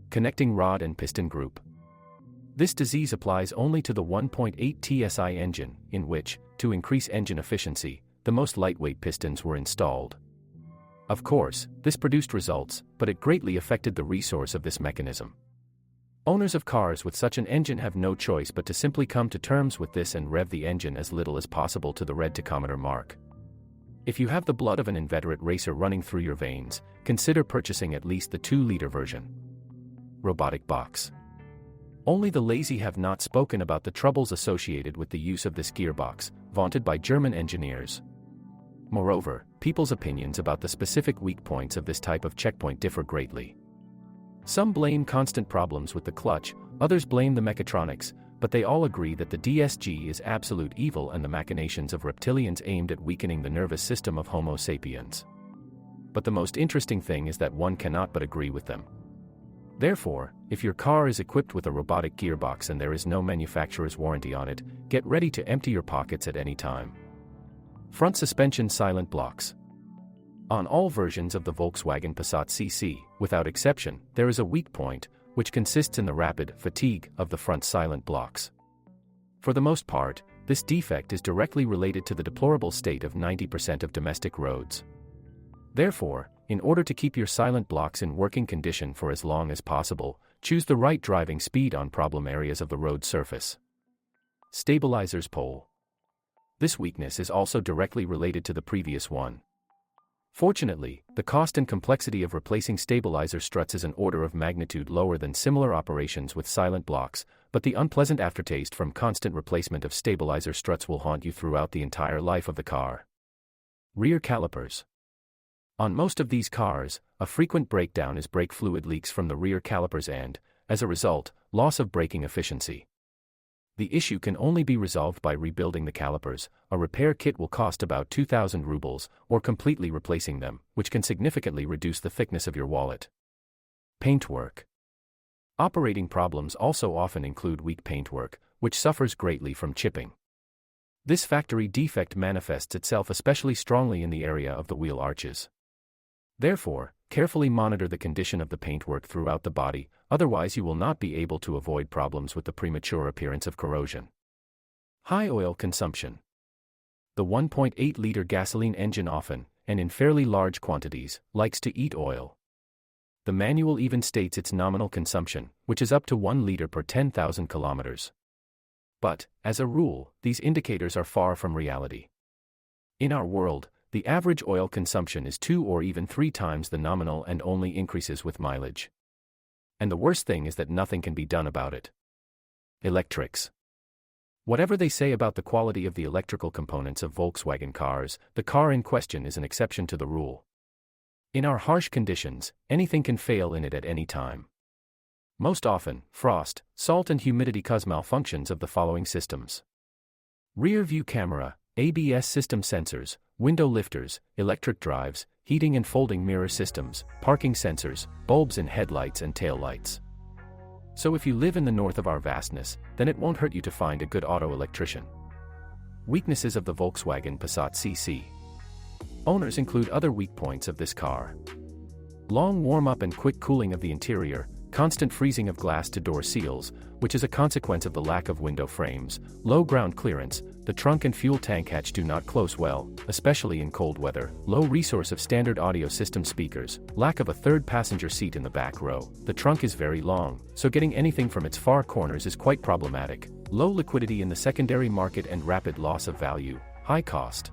Connecting rod and piston group. This disease applies only to the 1.8 TSI engine, in which, to increase engine efficiency, the most lightweight pistons were installed. Of course, this produced results, but it greatly affected the resource of this mechanism. Owners of cars with such an engine have no choice but to simply come to terms with this and rev the engine as little as possible to the red tachometer mark. If you have the blood of an inveterate racer running through your veins, consider purchasing at least the 2-liter version. Robotic box. Only the lazy have not spoken about the troubles associated with the use of this gearbox, vaunted by German engineers. Moreover, people's opinions about the specific weak points of this type of checkpoint differ greatly. Some blame constant problems with the clutch, others blame the mechatronics, but they all agree that the DSG is absolute evil and the machinations of reptilians aimed at weakening the nervous system of Homo sapiens. But the most interesting thing is that one cannot but agree with them. Therefore, if your car is equipped with a robotic gearbox and there is no manufacturer's warranty on it, get ready to empty your pockets at any time. Front suspension silent blocks. On all versions of the Volkswagen Passat CC, without exception, there is a weak point, which consists in the rapid fatigue of the front silent blocks. For the most part, this defect is directly related to the deplorable state of 90% of domestic roads. Therefore, in order to keep your silent blocks in working condition for as long as possible, choose the right driving speed on problem areas of the road surface. Stabilizers pole. This weakness is also directly related to the previous one. Fortunately, the cost and complexity of replacing stabilizer struts is an order of magnitude lower than similar operations with silent blocks, but the unpleasant aftertaste from constant replacement of stabilizer struts will haunt you throughout the entire life of the car. Rear calipers. On most of these cars, a frequent breakdown is brake fluid leaks from the rear calipers and, as a result, loss of braking efficiency. The issue can only be resolved by rebuilding the calipers. A repair kit will cost about 2,000 rubles, or completely replacing them, which can significantly reduce the thickness of your wallet. Paintwork. Operating problems also often include weak paintwork, which suffers greatly from chipping. This factory defect manifests itself especially strongly in the area of the wheel arches. Therefore, carefully monitor the condition of the paintwork throughout the body, otherwise you will not be able to avoid problems with the premature appearance of corrosion. High oil consumption. The 1.8-liter gasoline engine often, and in fairly large quantities, likes to eat oil. The manual even states its nominal consumption, which is up to 1 liter per 10,000 kilometers. But, as a rule, these indicators are far from reality. In our world, the average oil consumption is 2 or even 3 times the nominal and only increases with mileage. And the worst thing is that nothing can be done about it. Electrics. Whatever they say about the quality of the electrical components of Volkswagen cars, the car in question is an exception to the rule. In our harsh conditions, anything can fail in it at any time. Most often, frost, salt and humidity cause malfunctions of the following systems: rear view camera, ABS system sensors, window lifters, electric drives, heating and folding mirror systems, parking sensors, bulbs in headlights and taillights. So if you live in the north of our vastness, then it won't hurt you to find a good auto electrician. Weaknesses of the Volkswagen Passat CC. Owners include other weak points of this car: long warm-up and quick cooling of the interior, constant freezing of glass to door seals, which is a consequence of the lack of window frames, low ground clearance, the trunk and fuel tank hatch do not close well, especially in cold weather, low resource of standard audio system speakers, lack of a third passenger seat in the back row, the trunk is very long, so getting anything from its far corners is quite problematic, low liquidity in the secondary market and rapid loss of value, high cost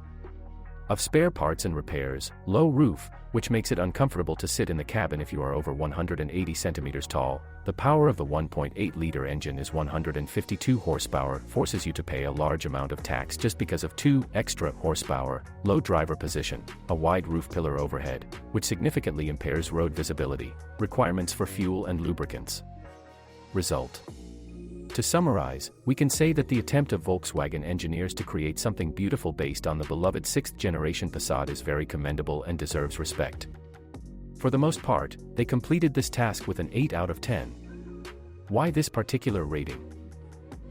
of spare parts and repairs, low roof, which makes it uncomfortable to sit in the cabin if you are over 180 centimeters tall. The power of the 1.8-liter engine is 152 horsepower, forces you to pay a large amount of tax just because of 2 extra horsepower, low driver position, a wide roof pillar overhead, which significantly impairs road visibility, requirements for fuel and lubricants. Result. To summarize, we can say that the attempt of Volkswagen engineers to create something beautiful based on the beloved 6th-generation Passat is very commendable and deserves respect. For the most part, they completed this task with an 8 out of 10. Why this particular rating?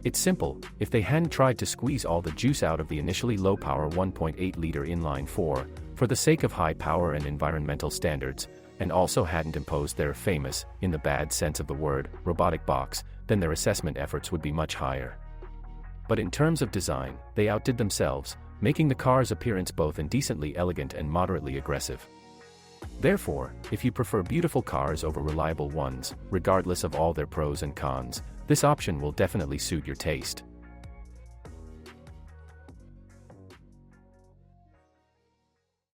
It's simple: if they hadn't tried to squeeze all the juice out of the initially low-power 1.8-liter inline-4, for the sake of high power and environmental standards, and also hadn't imposed their famous, in the bad sense of the word, robotic box, then their assessment efforts would be much higher. But in terms of design, they outdid themselves, making the car's appearance both indecently elegant and moderately aggressive. Therefore, if you prefer beautiful cars over reliable ones, regardless of all their pros and cons, this option will definitely suit your taste.